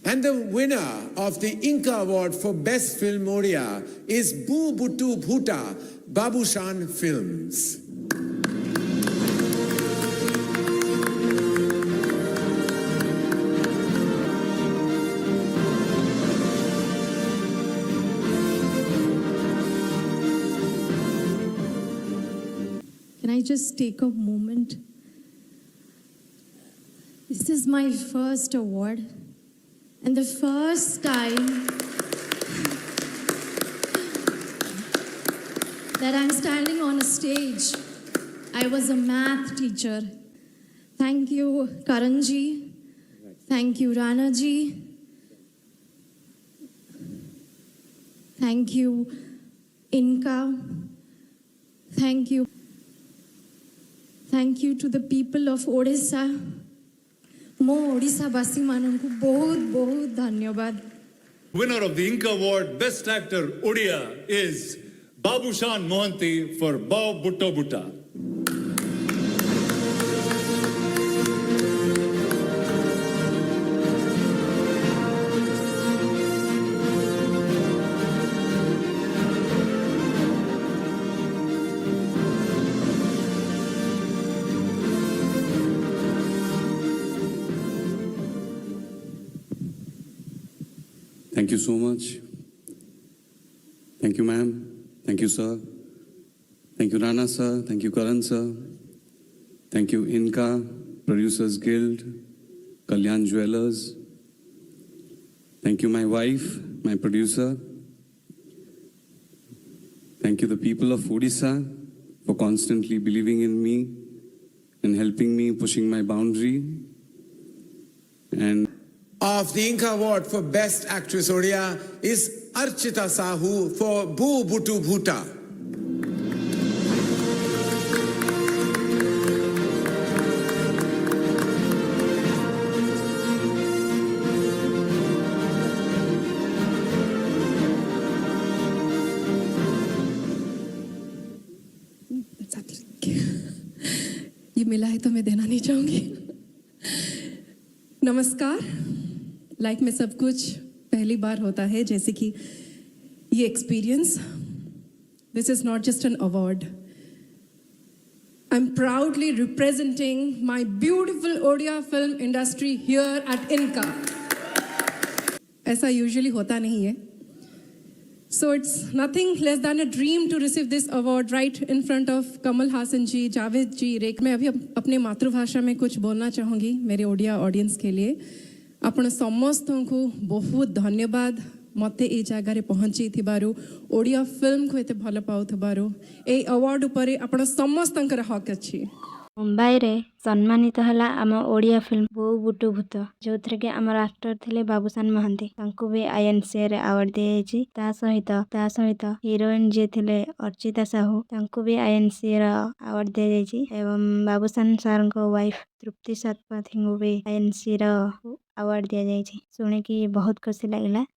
And the winner of the Inca Award for Best Film Odia is Boo Buttu Bhuta, Babushan Films. Can I just take a moment? This is my first award, and the first time that I'm standing on a stage. I was a math teacher. Thank you, Karanji. Thank you, Ranaji. Thank you, Inca. Thank you. Thank you to the people of Odisha. Mo Odisha basi mananku bahut bahut dhanyabad. Winner of the Inca Award Best Actor Odia is Babushan Mohanty for Bau Butta Butta. Thank you so much. Thank you, ma'am. Thank you, sir. Thank you, Rana, sir. Thank you, Karan, sir. Thank you, Inca, Producers Guild, Kalyan Jewelers. Thank you, my wife, my producer. Thank you, the people of Odisha, for constantly believing in me and helping me, pushing my boundary. And Of the Inca Award for Best Actress Odia is Archita Sahu for Boo Buttu Bhuta. ये मिला है तो मैं देना नहीं चाहूंगी. नमस्कार. Life में सब कुछ पहली बार होता है, जैसे कि ये experience. This is not just an award. I am proudly representing my beautiful Odia film industry here eight इनका. ऐसा यूजुअली होता नहीं है. So it's nothing less than a dream to receive this award right in front of Kamal Hassan ji, Javed ji, Rekha. मैं अभी अपने मातृभाषा में कुछ बोलना चाहूँगी मेरे ओडिया ऑडियंस के लिए. आपण समस्तों को बहुत धन्यवाद मते ए जगार पहुँची थिबारु, ओडिया फिल्म को एते भल पाउथिबारु. ए अवार्ड उपरे आपण समस्तंकर हक अछि. मुंबई रे सम्मानित हला आम ओडिया फिल्म बो बुटु भूत, जो थे कि आम एक्टर थे बाबूशान महांती. तांको भी आईएनसी रे अवार्ड दिया. ता सहित हीरोइन जे थे अर्चिता साहू, तांको भी आईएनसी रे अवार्ड दिया. एवं बाबूशान सर को वाइफ तृप्ति शतपथी को भी आईएनसी रे अवार्ड दिया. शुणी की बहुत खुशी लगे.